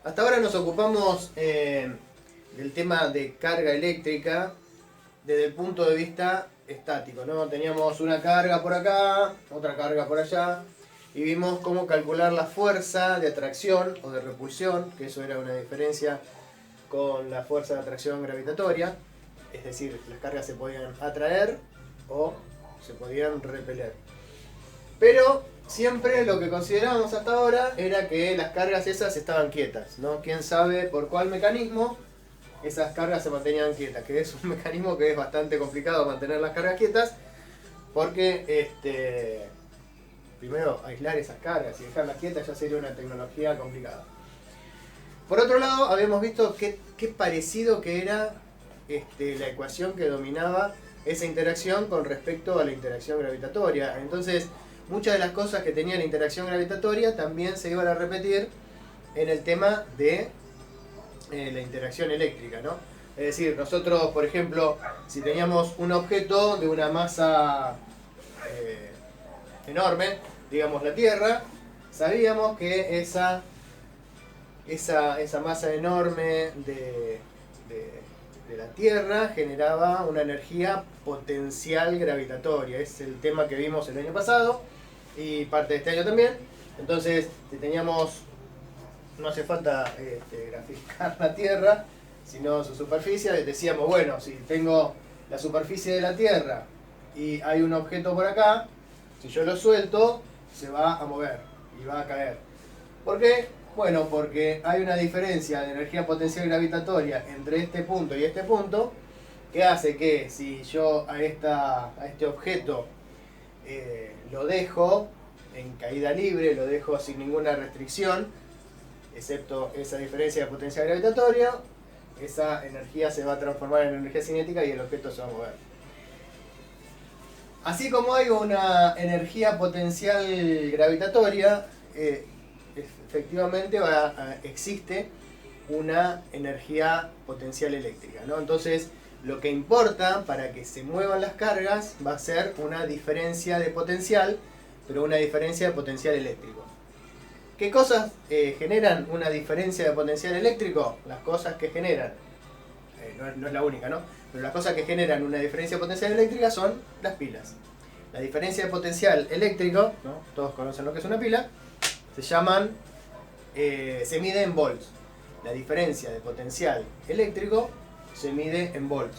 Hasta ahora nos ocupamos del tema de carga eléctrica desde el punto de vista estático, ¿no? Teníamos una carga por acá, otra carga por allá, y vimos cómo calcular la fuerza de atracción o de repulsión, que eso era una diferencia con la fuerza de atracción gravitatoria, es decir, las cargas se podían atraer o se podían repeler. Pero siempre lo que considerábamos hasta ahora era que las cargas esas estaban quietas, ¿no? Quién sabe por cuál mecanismo esas cargas se mantenían quietas, que es un mecanismo que es bastante complicado mantener las cargas quietas, porque primero aislar esas cargas y dejarlas quietas ya sería una tecnología complicada. Por otro lado, habíamos visto qué parecido que era la ecuación que dominaba esa interacción con respecto a la interacción gravitatoria. Entonces, muchas de las cosas que tenía la interacción gravitatoria también se iban a repetir en el tema de la interacción eléctrica, ¿no? Es decir, nosotros, por ejemplo, si teníamos un objeto de una masa enorme, digamos la Tierra, sabíamos que esa masa enorme de la Tierra generaba una energía potencial gravitatoria. Es el tema que vimos el año pasado y parte de este año también. Entonces, si teníamos, no hace falta graficar la Tierra, sino su superficie, decíamos, bueno, si tengo la superficie de la Tierra y hay un objeto por acá, si yo lo suelto, se va a mover y va a caer. ¿Por qué? Bueno, porque hay una diferencia de energía potencial gravitatoria entre este punto y este punto, que hace que si yo a este objeto lo dejo en caída libre, lo dejo sin ninguna restricción, excepto esa diferencia de potencial gravitatoria, esa energía se va a transformar en energía cinética y el objeto se va a mover. Así como hay una energía potencial gravitatoria, efectivamente existe una energía potencial eléctrica, ¿no? Entonces, lo que importa para que se muevan las cargas va a ser una diferencia de potencial, pero una diferencia de potencial eléctrico. ¿Qué cosas generan una diferencia de potencial eléctrico? Las cosas que generan, no es la única, ¿no? Pero las cosas que generan una diferencia de potencial eléctrica son las pilas. La diferencia de potencial eléctrico, ¿no? Todos conocen lo que es una pila, se mide en volts. La diferencia de potencial eléctrico se mide en volts.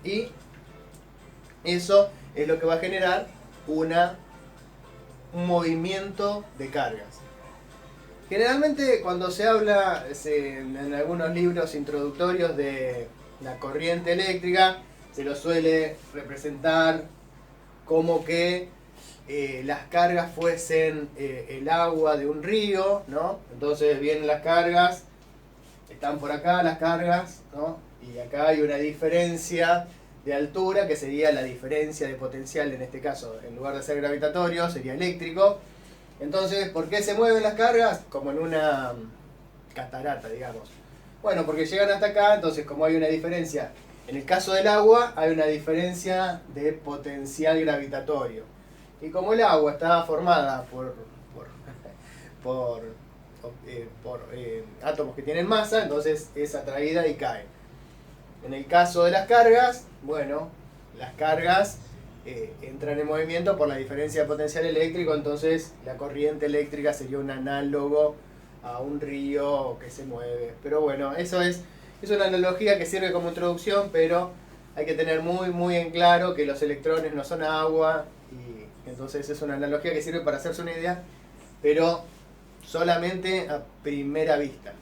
Y eso es lo que va a generar un movimiento de cargas. Generalmente cuando se habla en algunos libros introductorios de la corriente eléctrica, se lo suele representar como que las cargas fuesen el agua de un río, ¿no? Entonces vienen las cargas, están por acá las cargas, ¿no? Y acá hay una diferencia de altura que sería la diferencia de potencial, en este caso, en lugar de ser gravitatorio, sería eléctrico. Entonces, ¿por qué se mueven las cargas? Como en una catarata, digamos. Bueno, porque llegan hasta acá, entonces como hay una diferencia, en el caso del agua hay una diferencia de potencial gravitatorio. Y como el agua está formada por átomos que tienen masa, entonces es atraída y cae. En el caso de las cargas, bueno, las cargas entran en movimiento por la diferencia de potencial eléctrico, entonces la corriente eléctrica sería un análogo a un río que se mueve. Pero bueno, eso es una analogía que sirve como introducción, pero hay que tener muy en claro que los electrones no son agua, y entonces es una analogía que sirve para hacerse una idea, pero solamente a primera vista.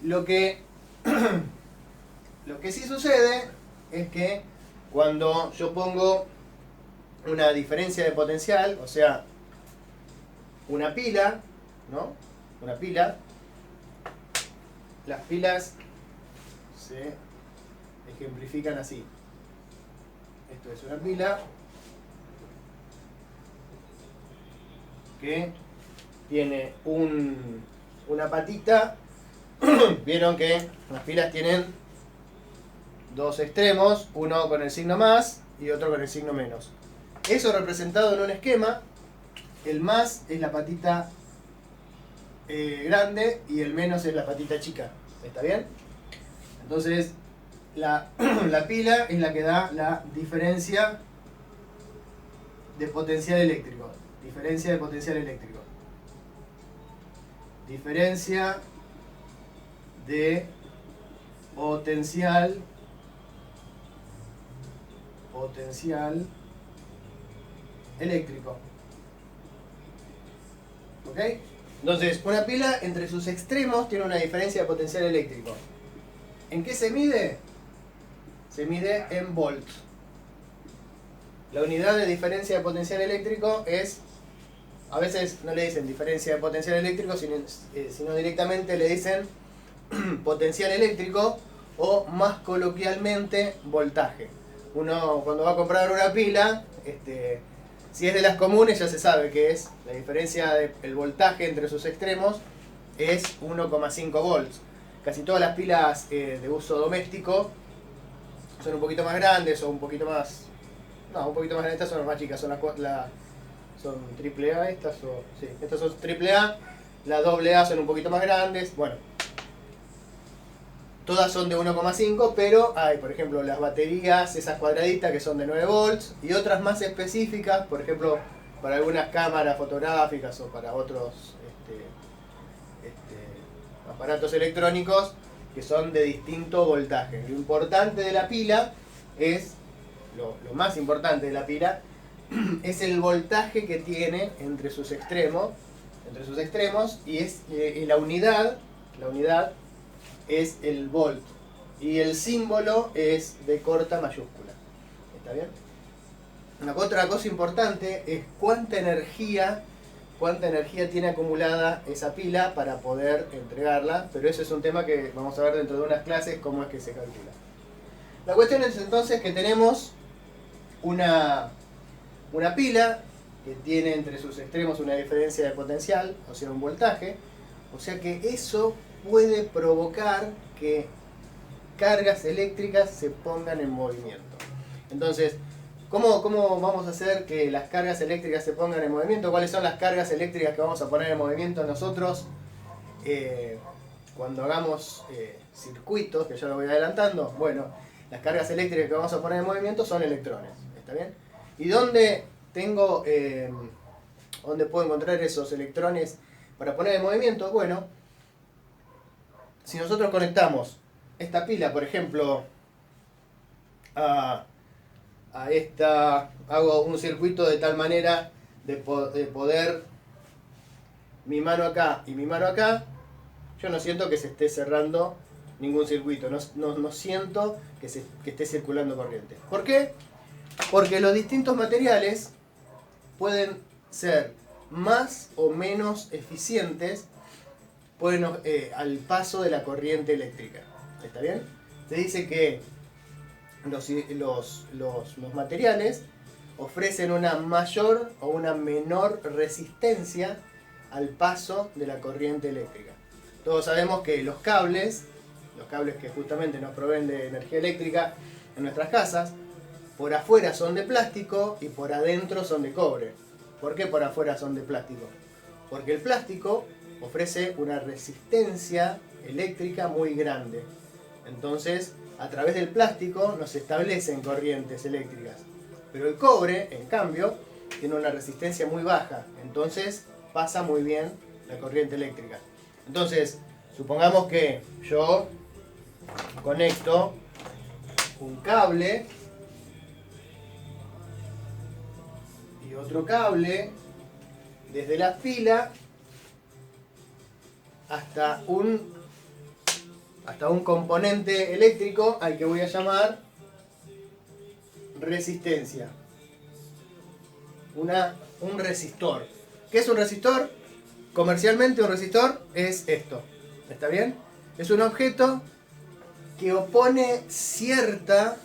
Lo que sí sucede es que cuando yo pongo una diferencia de potencial, o sea, una pila, ¿no? Una pila, las pilas se ejemplifican así. Esto es una pila que tiene una patita. Vieron que las pilas tienen dos extremos, uno con el signo más y otro con el signo menos. Eso representado en un esquema, el más es la patita grande y el menos es la patita chica. ¿Está bien? Entonces, la pila es la que da la diferencia de potencial eléctrico. Diferencia de potencial eléctrico. Diferencia de potencial eléctrico. ¿Ok? Entonces, una pila entre sus extremos tiene una diferencia de potencial eléctrico. ¿En qué se mide? Se mide en volts. La unidad de diferencia de potencial eléctrico es, a veces no le dicen diferencia de potencial eléctrico, sino directamente le dicen potencial eléctrico o más coloquialmente voltaje. Uno cuando va a comprar una pila, si es de las comunes ya se sabe que es la diferencia del voltaje entre sus extremos es 1,5 volts. Casi todas las pilas de uso doméstico son un poquito más grandes o un poquito más... No, un poquito más grandes, estas son las más chicas, son son AAA estas, sí, estas son AAA, las AA son un poquito más grandes, bueno. Todas son de 1,5, pero hay, por ejemplo, las baterías, esas cuadraditas que son de 9 volts, y otras más específicas, por ejemplo, para algunas cámaras fotográficas o para otros aparatos electrónicos que son de distinto voltaje. Lo importante de la pila es, lo más importante de la pila, es el voltaje que tiene entre sus extremos, y es la unidad es el volt, y el símbolo es de corta mayúscula. ¿Está bien? Otra cosa importante es cuánta energía tiene acumulada esa pila para poder entregarla, pero eso es un tema que vamos a ver dentro de unas clases, cómo es que se calcula. La cuestión es entonces que tenemos una pila que tiene entre sus extremos una diferencia de potencial, o sea, un voltaje, o sea que eso puede provocar que cargas eléctricas se pongan en movimiento. Entonces, ¿cómo vamos a hacer que las cargas eléctricas se pongan en movimiento? ¿Cuáles son las cargas eléctricas que vamos a poner en movimiento nosotros cuando hagamos circuitos, que ya lo voy adelantando? Bueno, las cargas eléctricas que vamos a poner en movimiento son electrones. ¿Está bien? ¿Y dónde puedo encontrar esos electrones para poner en movimiento? Bueno, si nosotros conectamos esta pila, por ejemplo, a esta, hago un circuito de tal manera de poder mi mano acá y mi mano acá, yo no siento que se esté cerrando ningún circuito, no siento que esté circulando corriente. ¿Por qué? Porque los distintos materiales pueden ser más o menos eficientes al paso de la corriente eléctrica. ¿Está bien? Se dice que los materiales ofrecen una mayor o una menor resistencia al paso de la corriente eléctrica. Todos sabemos que los cables que justamente nos proveen de energía eléctrica en nuestras casas, por afuera son de plástico y por adentro son de cobre. ¿Por qué por afuera son de plástico? Porque el plástico ofrece una resistencia eléctrica muy grande. Entonces, a través del plástico nos establecen corrientes eléctricas. Pero el cobre, en cambio, tiene una resistencia muy baja. Entonces, pasa muy bien la corriente eléctrica. Entonces, supongamos que yo conecto un cable y otro cable desde la pila hasta un componente eléctrico al que voy a llamar resistencia. Un resistor. ¿Qué es un resistor? Comercialmente un resistor es esto. ¿Está bien? Es un objeto que opone cierta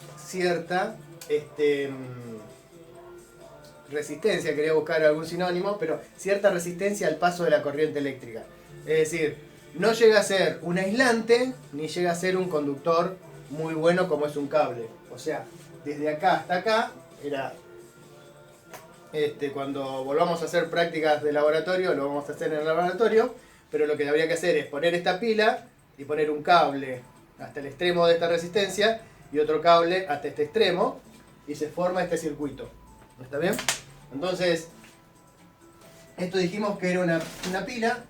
resistencia, quería buscar algún sinónimo, pero cierta resistencia al paso de la corriente eléctrica. Es decir, no llega a ser un aislante, ni llega a ser un conductor muy bueno como es un cable. O sea, desde acá hasta acá, cuando volvamos a hacer prácticas de laboratorio, lo vamos a hacer en el laboratorio, pero lo que habría que hacer es poner esta pila y poner un cable hasta el extremo de esta resistencia y otro cable hasta este extremo y se forma este circuito. ¿Está bien? Entonces, esto dijimos que era una pila.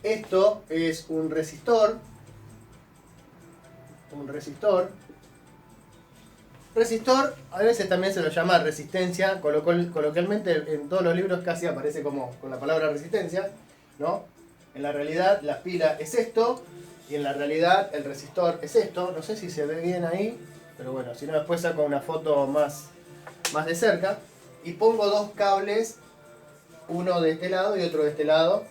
Esto es un resistor. Un resistor. Resistor, a veces también se lo llama resistencia, coloquialmente en todos los libros casi aparece como con la palabra resistencia, ¿no? En la realidad la pila es esto, y en la realidad el resistor es esto. No sé si se ve bien ahí, pero bueno, si no después saco una foto más de cerca, y pongo dos cables, uno de este lado y otro de este lado.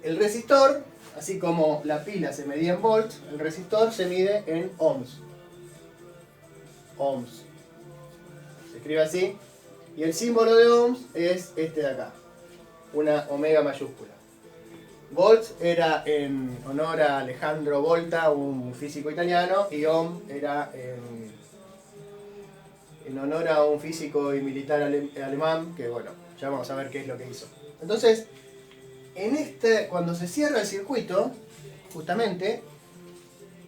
El resistor, así como la pila se medía en volts, el resistor se mide en ohms. Ohms. Se escribe así. Y el símbolo de ohms es este de acá. Una omega mayúscula. Volts era en honor a Alejandro Volta, un físico italiano, y ohm era en honor a un físico y militar alemán, que bueno, ya vamos a ver qué es lo que hizo. Entonces, cuando se cierra el circuito, justamente,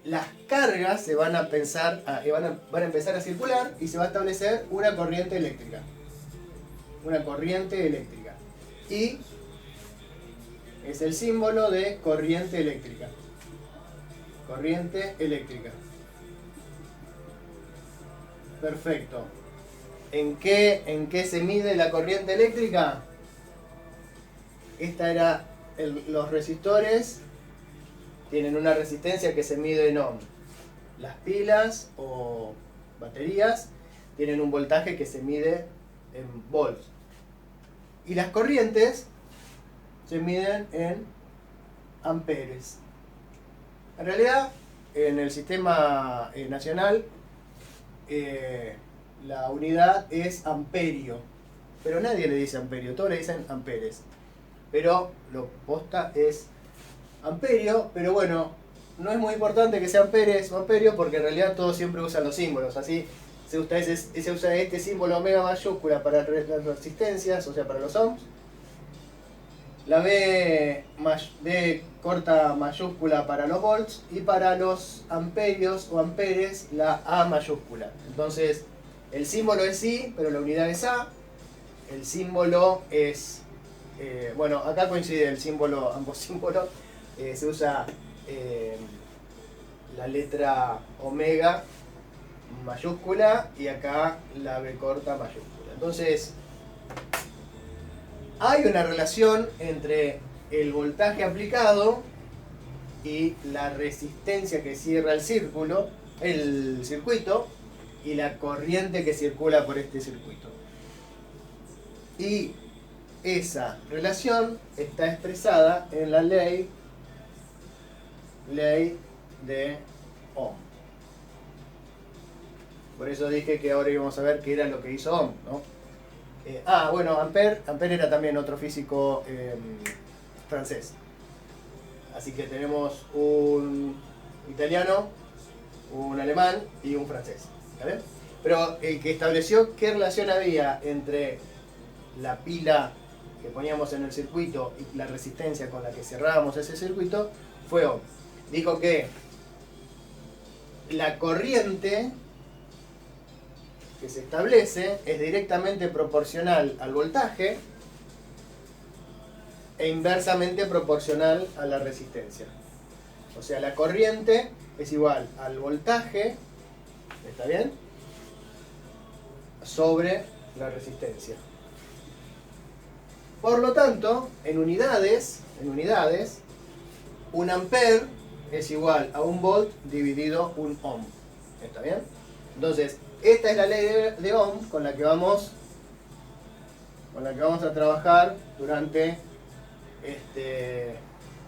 las cargas se van a empezar a circular y se va a establecer una corriente eléctrica. Una corriente eléctrica. Y es el símbolo de corriente eléctrica. Corriente eléctrica. Perfecto. ¿En qué se mide la corriente eléctrica? Los resistores tienen una resistencia que se mide en ohm. Las pilas o baterías tienen un voltaje que se mide en volts. Y las corrientes se miden en amperes. En realidad, en el sistema nacional, la unidad es amperio. Pero nadie le dice amperio, todos le dicen amperes. Pero lo posta es amperio, pero bueno, no es muy importante que sea amperes o amperio porque en realidad todos siempre usan los símbolos. Así se usa este símbolo omega mayúscula para las resistencias, o sea, para los ohms. La B corta mayúscula para los volts y para los amperios o amperes la A mayúscula. Entonces, el símbolo es I, pero la unidad es A. El símbolo es... bueno, acá coincide el símbolo, ambos símbolos. Se usa la letra omega mayúscula y acá la B corta mayúscula. Entonces, hay una relación entre el voltaje aplicado y la resistencia que cierra el circuito y la corriente que circula por este circuito. Y esa relación está expresada en la ley de Ohm. Por eso dije que ahora íbamos a ver qué era lo que hizo Ohm, ¿no? Bueno, Ampère era también otro físico francés. Así que tenemos un italiano, un alemán y un francés. ¿Vale? Pero el que estableció qué relación había entre la pila que poníamos en el circuito y la resistencia con la que cerrábamos ese circuito fue Ohm. Dijo que la corriente que se establece es directamente proporcional al voltaje e inversamente proporcional a la resistencia. O sea, la corriente es igual al voltaje, ¿está bien?, sobre la resistencia. Por lo tanto, en unidades, un ampere es igual a un volt dividido un ohm. ¿Está bien? Entonces, esta es la ley de Ohm con la que vamos a trabajar durante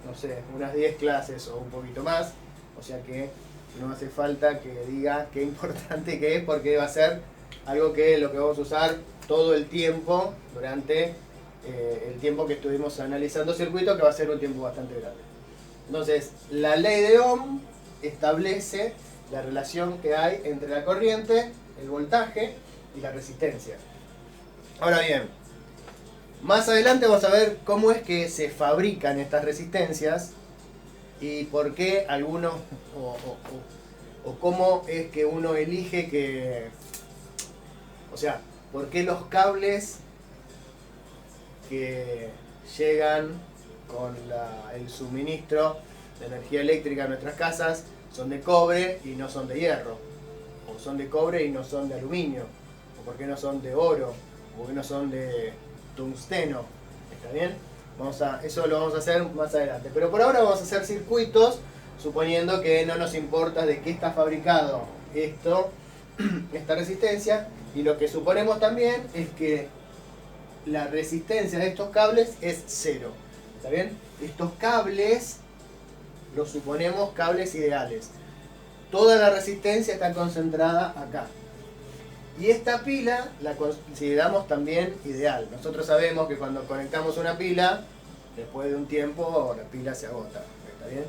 no sé, unas 10 clases o un poquito más. O sea que no hace falta que diga qué importante que es, porque va a ser algo que lo que vamos a usar todo el tiempo durante el tiempo que estuvimos analizando circuitos, que va a ser un tiempo bastante grande. Entonces, la ley de Ohm establece la relación que hay entre la corriente, el voltaje y la resistencia. Ahora bien, Más adelante vamos a ver cómo es que se fabrican estas resistencias y por qué algunos, o cómo es que uno elige que, o sea, por qué los cables que llegan con el suministro de energía eléctrica a nuestras casas son de cobre y no son de hierro, o son de cobre y no son de aluminio, o por qué no son de oro, o por qué no son de tungsteno. ¿Está bien? Eso lo vamos a hacer más adelante. Pero por ahora vamos a hacer circuitos, suponiendo que no nos importa de qué está fabricado esta resistencia. Y lo que suponemos también es que la resistencia de estos cables es cero. ¿Está bien? Estos cables los suponemos cables ideales. Toda la resistencia está concentrada acá. Y esta pila la consideramos también ideal. Nosotros sabemos que cuando conectamos una pila, después de un tiempo la pila se agota. ¿Está bien?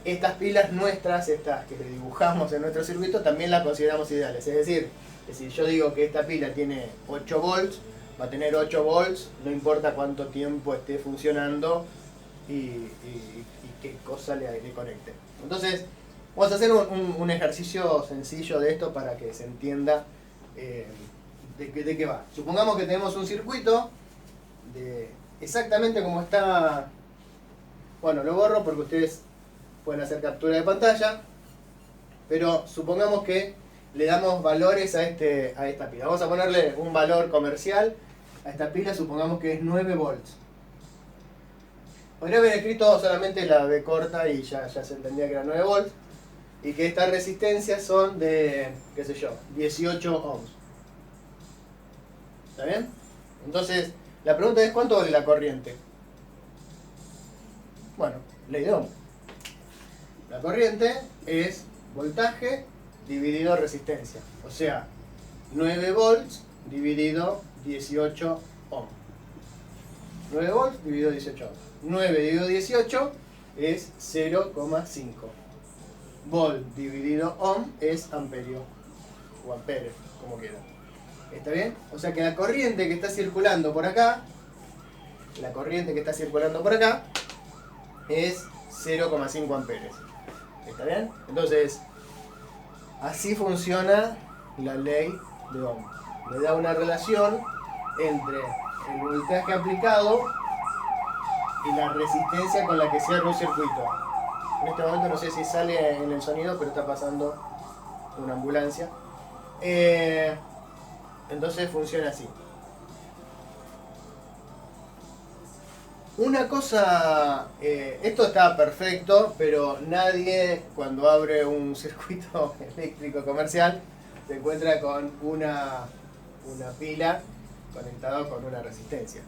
Estas pilas nuestras, estas que dibujamos en nuestro circuito, también las consideramos ideales. Es decir, que si yo digo que esta pila tiene 8 volts, va a tener 8 volts, no importa cuánto tiempo esté funcionando y qué cosa le conecte. Entonces, vamos a hacer un ejercicio sencillo de esto para que se entienda de qué va. Supongamos que tenemos un circuito exactamente como está. Bueno, lo borro porque ustedes pueden hacer captura de pantalla, pero supongamos que le damos valores a esta pila. Vamos a ponerle un valor comercial a esta pila, supongamos que es 9 volts. Podría haber escrito solamente la B corta y ya se entendía que era 9 volts. Y que estas resistencias son de, qué sé yo, 18 ohms. ¿Está bien? Entonces, la pregunta es ¿cuánto vale la corriente? Bueno, ley de Ohm. La corriente es voltaje dividido resistencia. O sea, 9 volts dividido 18 ohms. 9 volts dividido 18 ohms. 9 dividido 18 es 0,5. Volt dividido ohm es amperio, o ampere, como quieran. ¿Está bien? O sea que la corriente que está circulando por acá, es 0,5 amperes. ¿Está bien? Entonces, así funciona la ley de Ohm. Le da una relación entre el voltaje aplicado y la resistencia con la que cierra un circuito. En este momento no sé si sale en el sonido, pero está pasando una ambulancia. Entonces funciona así. Una cosa, esto está perfecto, pero nadie cuando abre un circuito eléctrico comercial se encuentra con una pila conectada con una resistencia.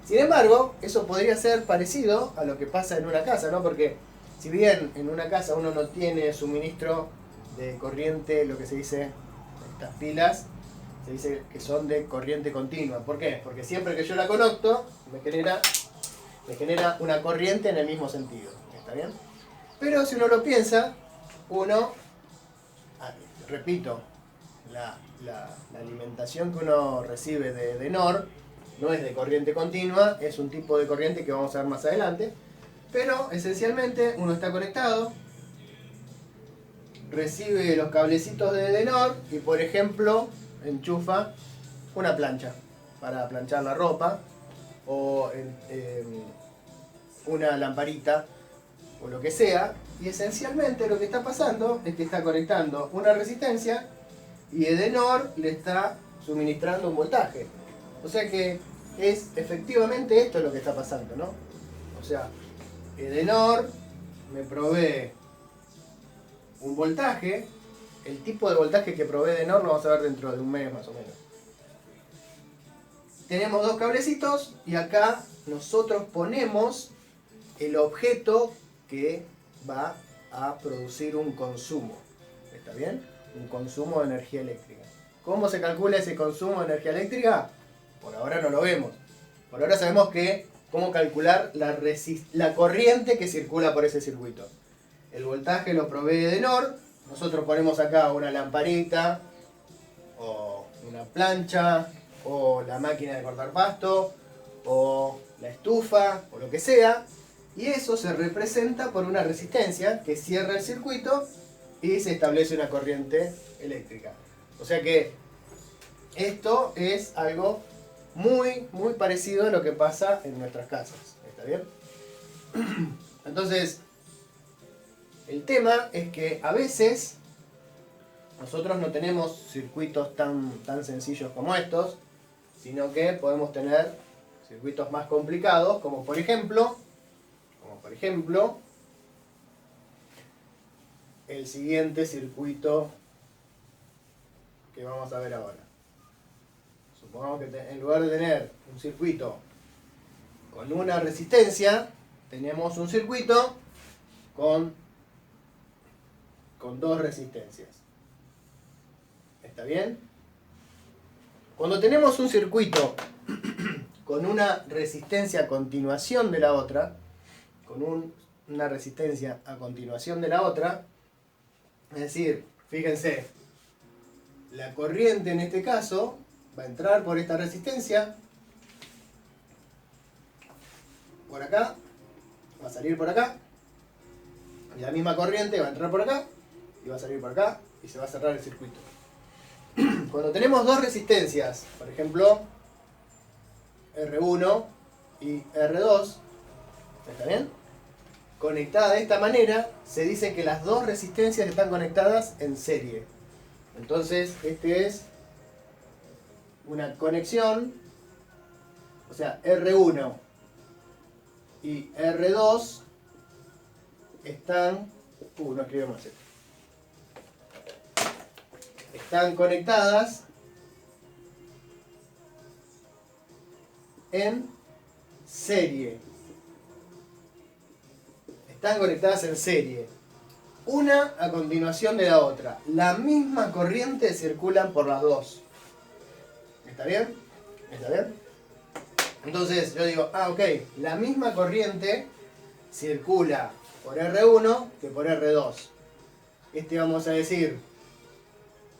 Sin embargo, eso podría ser parecido a lo que pasa en una casa, ¿no? Porque si bien en una casa uno no tiene suministro de corriente, lo que se dice, estas pilas, se dice que son de corriente continua. ¿Por qué? Porque siempre que yo la conecto, me genera una corriente en el mismo sentido. ¿Está bien? Pero si uno lo piensa, repito, la alimentación que uno recibe de NOR no es de corriente continua, es un tipo de corriente que vamos a ver más adelante. Pero esencialmente uno está conectado, recibe los cablecitos de NOR y por ejemplo enchufa una plancha para planchar la ropa o una lamparita o lo que sea, y esencialmente lo que está pasando es que está conectando una resistencia y Edenor le está suministrando un voltaje. O sea que es efectivamente esto lo que está pasando, ¿no? O sea, Edenor me provee un voltaje. El tipo de voltaje que provee Edenor lo vamos a ver dentro de un mes más o menos. Tenemos dos cablecitos y acá nosotros ponemos el objeto que va a producir un consumo. ¿Está bien? Un consumo de energía eléctrica. ¿Cómo se calcula ese consumo de energía eléctrica? Por ahora no lo vemos. Por ahora sabemos cómo calcular la corriente que circula por ese circuito. El voltaje lo provee Edenor. Nosotros ponemos acá una lamparita, o una plancha, o la máquina de cortar pasto, o la estufa, o lo que sea, y eso se representa por una resistencia que cierra el circuito y se establece una corriente eléctrica. O sea que esto es algo muy, muy parecido a lo que pasa en nuestras casas. ¿Está bien? Entonces, el tema es que a veces nosotros no tenemos circuitos tan sencillos como estos, sino que podemos tener circuitos más complicados, como por ejemplo el siguiente circuito que vamos a ver ahora. Supongamos que en lugar de tener un circuito con una resistencia, tenemos un circuito con dos resistencias. ¿Está bien? Cuando tenemos un circuito con una resistencia a continuación de la otra, una resistencia a continuación de la otra, es decir, fíjense, la corriente en este caso va a entrar por esta resistencia, por acá, va a salir por acá, y la misma corriente va a entrar por acá, y va a salir por acá, y se va a cerrar el circuito. Cuando tenemos dos resistencias, por ejemplo, R1 y R2, ¿está bien? Conectadas de esta manera, se dice que las dos resistencias están conectadas en serie. Entonces, este es una conexión, o sea, R1 y R2 están... no escribimos esto. Están conectadas en serie. Están conectadas en serie. Una a continuación de la otra. La misma corriente circula por las dos. ¿Está bien? ¿Está bien? Entonces yo digo, ok, la misma corriente circula por R1 que por R2. Este vamos a decir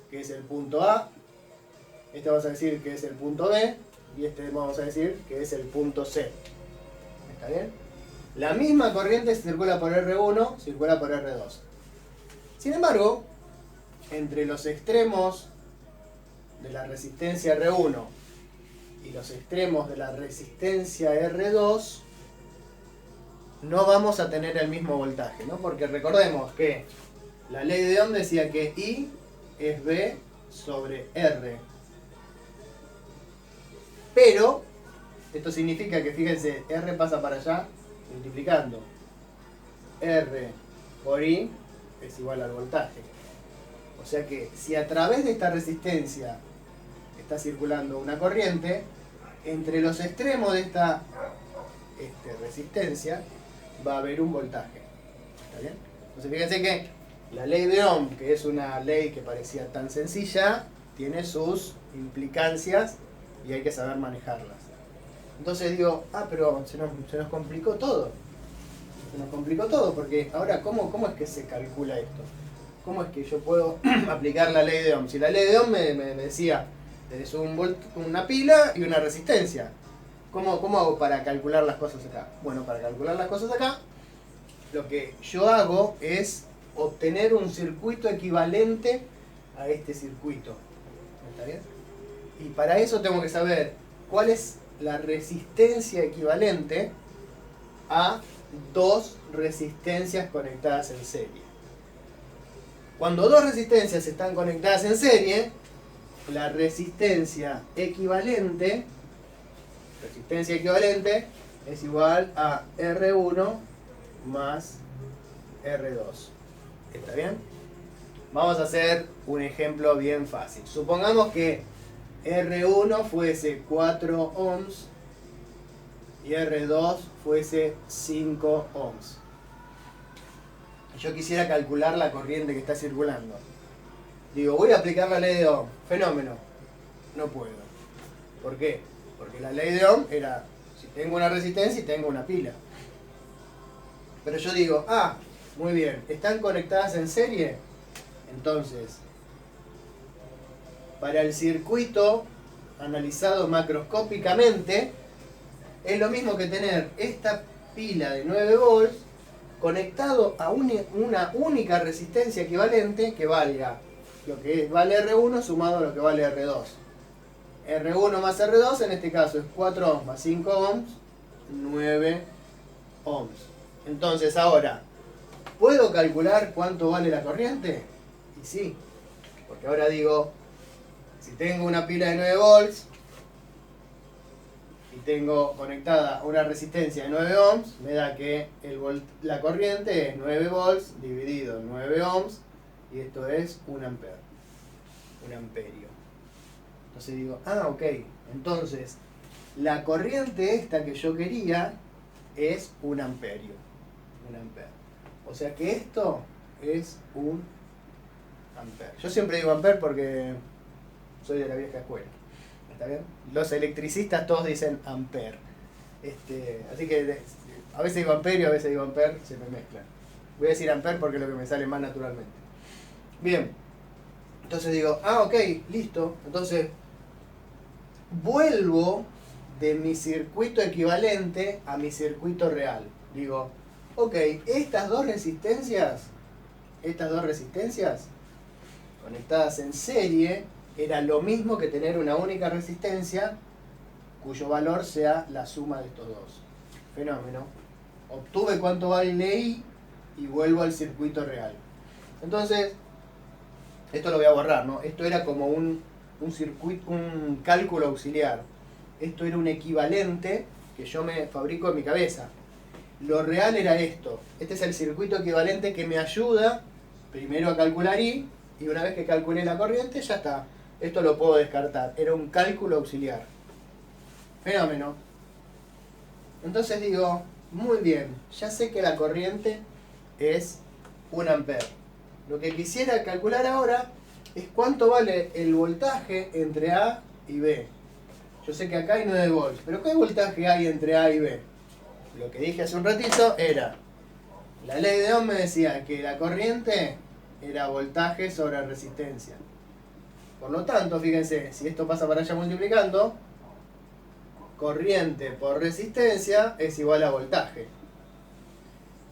que es el punto A, este vamos a decir que es el punto B, y este vamos a decir que es el punto C. ¿Está bien? La misma corriente circula por R1, circula por R2. Sin embargo, entre los extremos de la resistencia R1 y los extremos de la resistencia R2, no vamos a tener el mismo voltaje, ¿no? Porque recordemos que la ley de Ohm decía que I es B sobre R. Pero, esto significa que, fíjense, R pasa para allá multiplicando. R por I es igual al voltaje. O sea que si a través de esta resistencia está circulando una corriente, entre los extremos de esta resistencia va a haber un voltaje. ¿Está bien? Entonces fíjense que la ley de Ohm, que es una ley que parecía tan sencilla, tiene sus implicancias y hay que saber manejarlas. Entonces digo, pero se nos complicó todo. Se nos complicó todo, porque ahora, ¿cómo es que se calcula esto? ¿Cómo es que yo puedo aplicar la ley de Ohm? Si la ley de Ohm me decía, tenés una pila y una resistencia. ¿Cómo hago para calcular las cosas acá? Bueno, para calcular las cosas acá, lo que yo hago es obtener un circuito equivalente a este circuito. ¿Está bien? Y para eso tengo que saber cuál es la resistencia equivalente a dos resistencias conectadas en serie. Cuando dos resistencias están conectadas en serie, la resistencia equivalente es igual a R1 más R2. ¿Está bien? Vamos a hacer un ejemplo bien fácil. Supongamos que R1 fuese 4 ohms y R2 fuese 5 ohms. Yo quisiera calcular la corriente que está circulando. Digo, voy a aplicar la ley de Ohm. Fenómeno. No puedo. ¿Por qué? Porque la ley de Ohm era, si tengo una resistencia y tengo una pila. Pero yo digo, muy bien, ¿están conectadas en serie? Entonces, para el circuito analizado macroscópicamente, Es lo mismo que tener esta pila de 9 volts conectado a una única resistencia equivalente que valga lo que vale R1 sumado a lo que vale R2. R1 más R2 en este caso es 4 ohms más 5 ohms, 9 ohms. Entonces ahora, ¿puedo calcular cuánto vale la corriente? Y sí, porque ahora digo, si tengo una pila de 9 volts y tengo conectada una resistencia de 9 ohms, me da que la corriente es 9 volts dividido en 9 ohms, y esto es 1 ampere, un amperio. Entonces digo, ok, entonces la corriente esta que yo quería es 1 amperio. 1 ampere. O sea que esto es 1 ampere. Yo siempre digo ampere porque soy de la vieja escuela. ¿Está bien? Los electricistas todos dicen ampere. Así que a veces digo amperio, a veces digo ampere, se me mezclan. Voy a decir ampere porque es lo que me sale más naturalmente. Bien. Entonces digo, ok, listo. Entonces vuelvo de mi circuito equivalente a mi circuito real. Digo, ok, estas dos resistencias conectadas en serie, era lo mismo que tener una única resistencia cuyo valor sea la suma de estos dos. Fenómeno. Obtuve cuánto vale I y vuelvo al circuito real. Entonces, esto lo voy a borrar, ¿no? Esto era como un cálculo auxiliar. Esto era un equivalente que yo me fabrico en mi cabeza. Lo real era esto. Este es el circuito equivalente que me ayuda primero a calcular I, y una vez que calculé la corriente, ya está. Esto lo puedo descartar. Era un cálculo auxiliar. Fenómeno. Entonces digo, muy bien, ya sé que la corriente es 1 ampere. Lo que quisiera calcular ahora es cuánto vale el voltaje entre A y B. Yo sé que acá hay 9 volts, pero ¿qué voltaje hay entre A y B? Lo que dije hace un ratito era, la ley de Ohm me decía que la corriente era voltaje sobre resistencia. Por lo tanto, fíjense, si esto pasa para allá multiplicando, corriente por resistencia es igual a voltaje.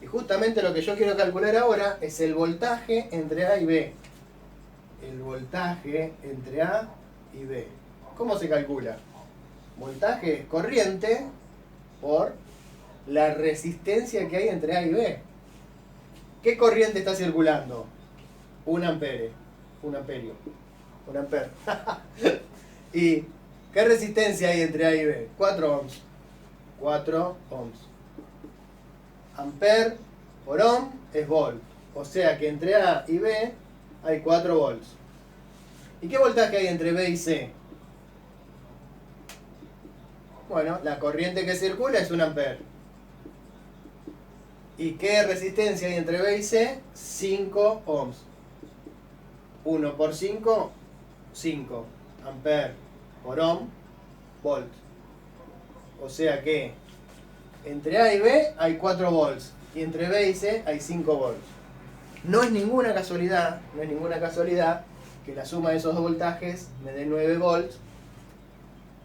Y justamente lo que yo quiero calcular ahora es el voltaje entre A y B. El voltaje entre A y B. ¿Cómo se calcula? Voltaje es corriente por la resistencia que hay entre A y B. ¿Qué corriente está circulando? 1 ampere. 1 amperio. 1 ampere. ¿Y qué resistencia hay entre A y B? 4 ohms. 4 ohms. Ampere por ohm es volt. O sea que entre A y B hay 4 volts. ¿Y qué voltaje hay entre B y C? Bueno, la corriente que circula es 1 ampere. ¿Y qué resistencia hay entre B y C? 5 ohms. 1 por 5, 5. Ampere por ohm, volt. O sea que entre A y B hay 4 volts. Y entre B y C hay 5 volts. No es ninguna casualidad que la suma de esos dos voltajes me dé 9 volts,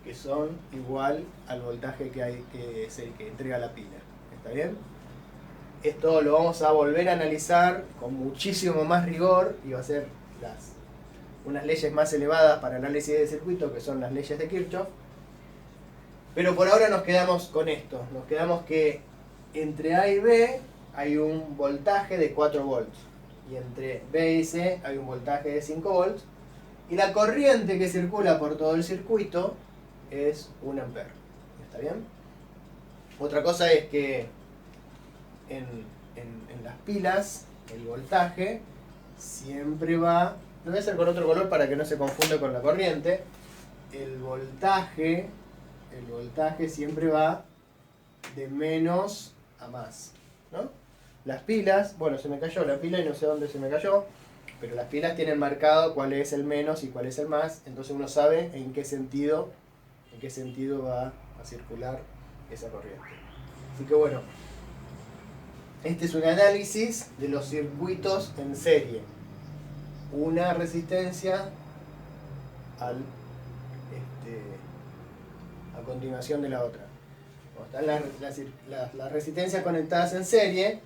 que son igual al voltaje que es el que entrega la pila. ¿Está bien? Esto lo vamos a volver a analizar con muchísimo más rigor, y va a ser unas leyes más elevadas para análisis de circuito, que son las leyes de Kirchhoff. Pero por ahora nos quedamos con esto. Nos quedamos que entre A y B hay un voltaje de 4 volts. Y entre B y C hay un voltaje de 5 volts. Y la corriente que circula por todo el circuito es 1 ampere. ¿Está bien? Otra cosa es que en las pilas el voltaje siempre va... Lo voy a hacer con otro color para que no se confunda con la corriente. El voltaje siempre va de menos a más, ¿no? Las pilas, bueno, se me cayó la pila y no sé dónde se me cayó, pero las pilas tienen marcado cuál es el menos y cuál es el más, entonces uno sabe en qué sentido va a circular esa corriente. Así que bueno, este es un análisis de los circuitos en serie. Una resistencia a continuación de la otra. Cuando están las resistencias conectadas en serie,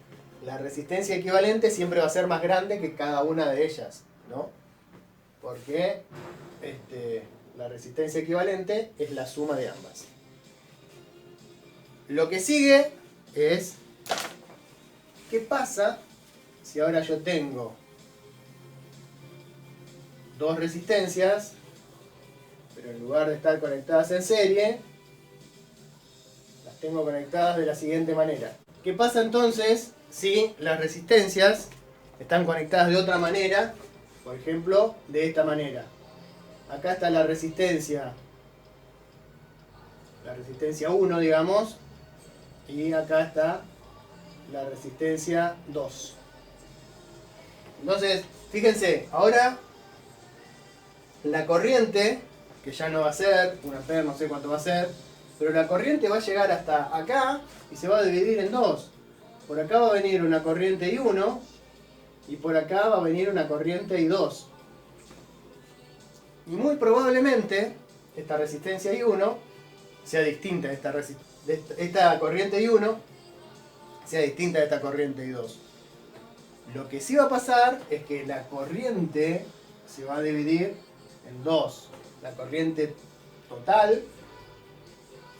la resistencia equivalente siempre va a ser más grande que cada una de ellas, ¿no? Porque la resistencia equivalente es la suma de ambas. Lo que sigue es, ¿qué pasa si ahora yo tengo dos resistencias, pero en lugar de estar conectadas en serie, las tengo conectadas de la siguiente manera? ¿Qué pasa entonces si las resistencias están conectadas de otra manera? Por ejemplo, de esta manera. Acá está la resistencia 1, digamos, y acá está la resistencia 2. Entonces, fíjense, ahora la corriente, que ya no va a ser, un ampere, no sé cuánto va a ser, pero la corriente va a llegar hasta acá y se va a dividir en dos. Por acá va a venir una corriente I1 y por acá va a venir una corriente I2. Y muy probablemente esta resistencia I1 sea distinta de esta corriente I1 sea distinta de esta corriente I2. Lo que sí va a pasar es que la corriente se va a dividir en dos. La corriente total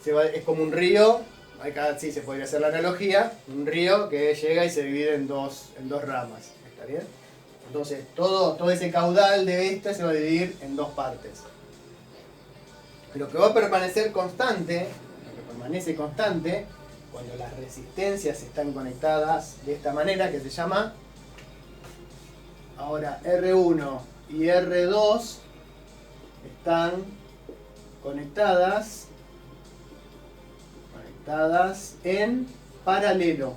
es como un río, acá sí se podría hacer la analogía, un río que llega y se divide en dos ramas. ¿Está bien? Entonces todo ese caudal de esta se va a dividir en dos partes. Lo que va a permanecer constante, cuando las resistencias están conectadas de esta manera, que se llama ahora R1 y R2 están conectadas en paralelo.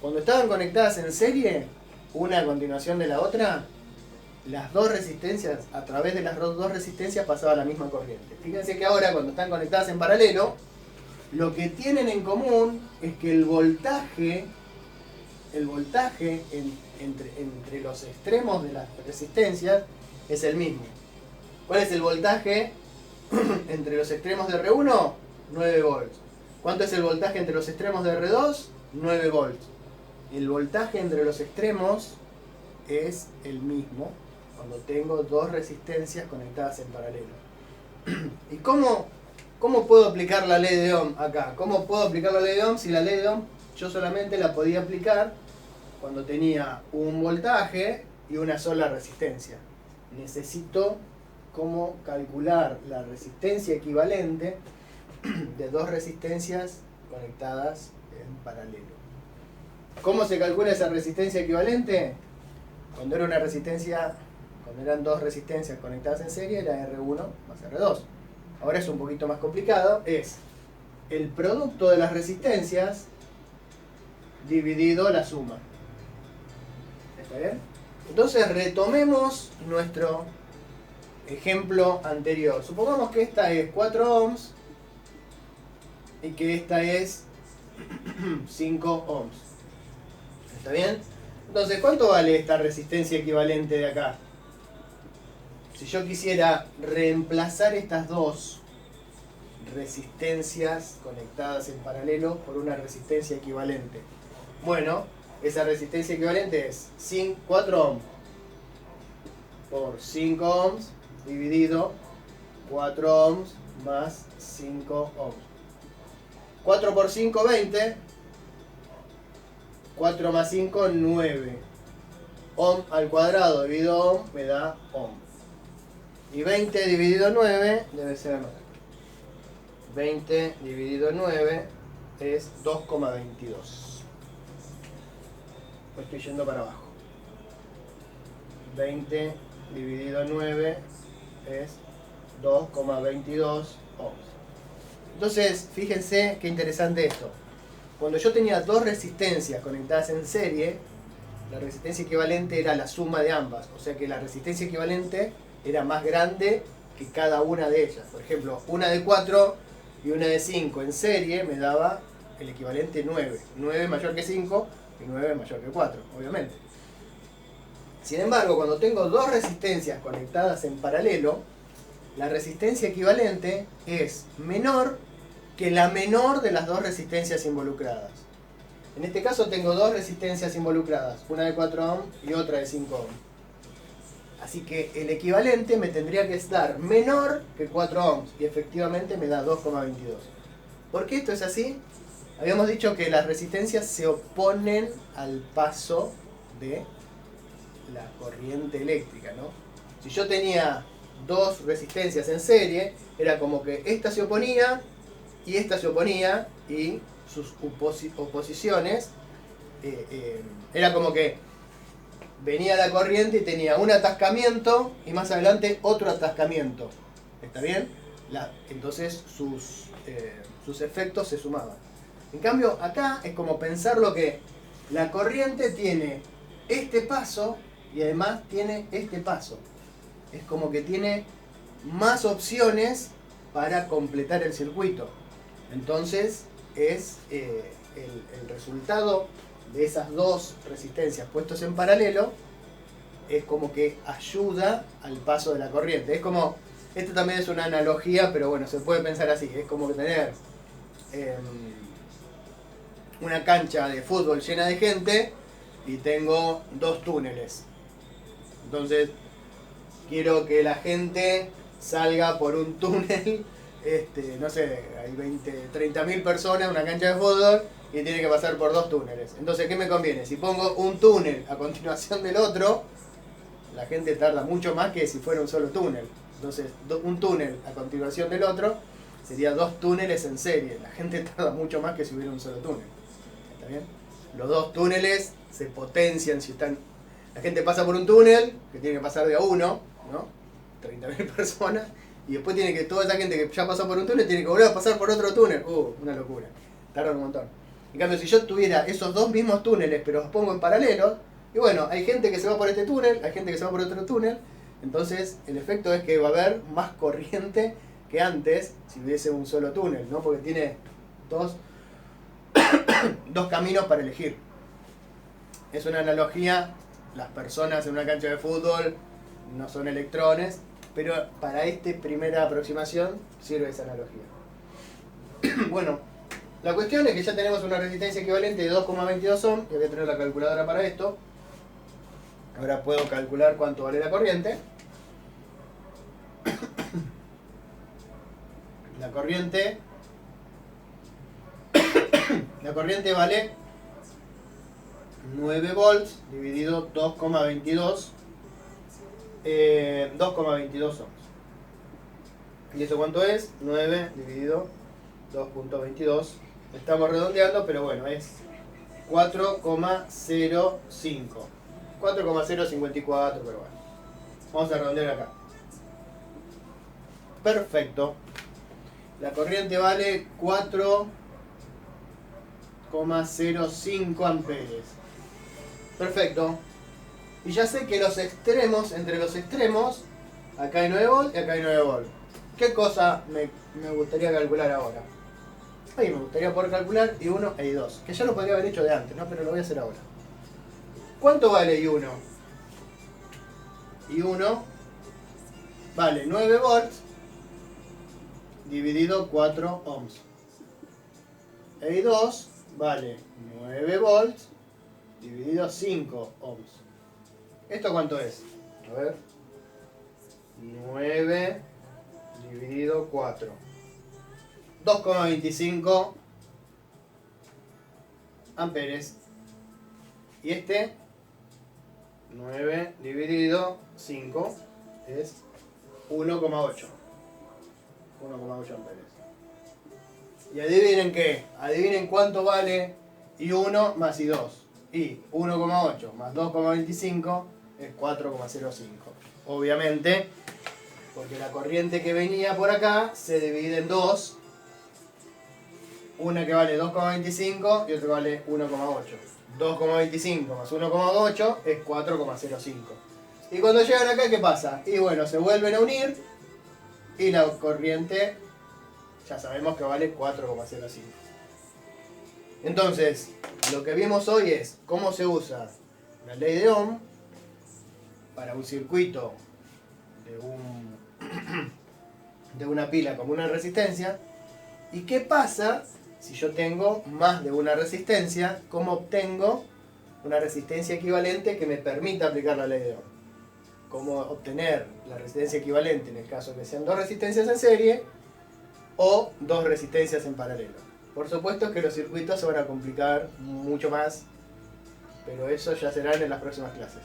Cuando estaban conectadas en serie, una a continuación de la otra, las dos resistencias, a través de las dos resistencias pasaba la misma corriente. Fíjense que ahora cuando están conectadas en paralelo, lo que tienen en común es que el voltaje entre los extremos de las resistencias es el mismo. ¿Cuál es el voltaje entre los extremos de R1? 9 volts. ¿Cuánto es el voltaje entre los extremos de R2? 9 volts. El voltaje entre los extremos es el mismo cuando tengo dos resistencias conectadas en paralelo. ¿Y cómo puedo aplicar la ley de Ohm acá? ¿Cómo puedo aplicar la ley de Ohm si la ley de Ohm yo solamente la podía aplicar cuando tenía un voltaje y una sola resistencia? Necesito cómo calcular la resistencia equivalente de dos resistencias conectadas en paralelo. ¿Cómo se calcula esa resistencia equivalente? Cuando eran dos resistencias conectadas en serie, era R1 más R2. Ahora es un poquito más complicado, es el producto de las resistencias dividido la suma. ¿Está bien? Entonces retomemos nuestro ejemplo anterior. Supongamos que esta es 4 ohms y que esta es 5 ohms. ¿Está bien? Entonces, ¿cuánto vale esta resistencia equivalente de acá? Si yo quisiera reemplazar estas dos resistencias conectadas en paralelo por una resistencia equivalente. Bueno, esa resistencia equivalente es 4 ohms por 5 ohms dividido 4 ohms más 5 ohms. 4 por 5, 20. 4 más 5, 9. Ohm al cuadrado dividido ohm me da ohm. Y 20 dividido 9 debe ser 20 dividido 9 es 2,22. Estoy yendo para abajo. 20 dividido 9 es 2,22 ohms. Entonces, fíjense qué interesante esto. Cuando yo tenía dos resistencias conectadas en serie, la resistencia equivalente era la suma de ambas. O sea que la resistencia equivalente era más grande que cada una de ellas. Por ejemplo, una de 4 y una de 5 en serie me daba el equivalente 9. 9 mayor que 5 y 9 mayor que 4, obviamente. Sin embargo, cuando tengo dos resistencias conectadas en paralelo, la resistencia equivalente es menor que la menor de las dos resistencias involucradas. En este caso tengo dos resistencias involucradas, una de 4 ohms y otra de 5 ohms. Así que el equivalente me tendría que dar menor que 4 ohms y efectivamente me da 2,22. ¿Por qué esto es así? Habíamos dicho que las resistencias se oponen al paso de la corriente eléctrica, ¿no? Si yo tenía dos resistencias en serie, era como que esta se oponía y esta se oponía, y sus oposiciones era como que venía la corriente y tenía un atascamiento y más adelante otro atascamiento. ¿Está bien? Entonces sus efectos se sumaban. En cambio, acá es como pensarlo que la corriente tiene este paso y además tiene este paso. Es como que tiene más opciones para completar el circuito. Entonces es el resultado de esas dos resistencias puestos en paralelo, es como que ayuda al paso de la corriente. Es como, esto también es una analogía, pero bueno, se puede pensar así. Es como que tener una cancha de fútbol llena de gente y tengo dos túneles. Entonces quiero que la gente salga por un túnel, no sé, hay 30.000 personas en una cancha de fútbol y tiene que pasar por dos túneles. Entonces, ¿qué me conviene? Si pongo un túnel a continuación del otro, la gente tarda mucho más que si fuera un solo túnel. Entonces, un túnel a continuación del otro sería dos túneles en serie. La gente tarda mucho más que si hubiera un solo túnel. ¿Está bien? Los dos túneles se potencian si están... La gente pasa por un túnel, que tiene que pasar de a uno, ¿no? 30.000 personas, y después tiene que, toda esa gente que ya pasó por un túnel tiene que volver a pasar por otro túnel. Una locura. Tarda un montón. En cambio, si yo tuviera esos dos mismos túneles, pero los pongo en paralelo, y bueno, hay gente que se va por este túnel, hay gente que se va por otro túnel, entonces el efecto es que va a haber más corriente que antes si hubiese un solo túnel, ¿no? Porque tiene dos caminos para elegir. Es una analogía. Las personas en una cancha de fútbol no son electrones, pero para esta primera aproximación sirve esa analogía. Bueno, la cuestión es que ya tenemos una resistencia equivalente de 2,22 ohms, y voy a tener la calculadora para esto. Ahora puedo calcular cuánto vale la corriente. La corriente vale 9 volts dividido 2,22 ohms. ¿Y eso cuánto es? 9 dividido 2.22. Estamos redondeando, pero bueno, es 4,05. 4,054, pero bueno. Vamos a redondear acá. Perfecto. La corriente vale 4,05 amperes. Perfecto. Y ya sé que los extremos, entre los extremos, acá hay 9 volts y acá hay 9 volts. ¿Qué cosa me gustaría calcular ahora? Ahí me gustaría poder calcular I1 e I2, que ya lo podría haber hecho de antes, ¿no? Pero lo voy a hacer ahora. ¿Cuánto vale I1? I1 vale 9 volts dividido 4 ohms. E I2 vale 9 volts dividido 5 ohms. ¿Esto cuánto es? A ver. 9 dividido 4. 2,25 amperes. Y este 9 dividido 5 es 1,8. 1,8 amperes. Y adivinen qué. Adivinen cuánto vale I1 más I2. Y 1,8 más 2,25 es 4,05. Obviamente, porque la corriente que venía por acá se divide en dos. Una que vale 2,25 y otra que vale 1,8. 2,25 más 1,8 es 4,05. Y cuando llegan acá, ¿qué pasa? Y bueno, se vuelven a unir y la corriente ya sabemos que vale 4,05. Entonces, lo que vimos hoy es cómo se usa la ley de Ohm para un circuito de una pila como una resistencia. ¿Y qué pasa si yo tengo más de una resistencia? ¿Cómo obtengo una resistencia equivalente que me permita aplicar la ley de Ohm? ¿Cómo obtener la resistencia equivalente en el caso que sean dos resistencias en serie o dos resistencias en paralelo? Por supuesto que los circuitos se van a complicar mucho más, pero eso ya serán en las próximas clases.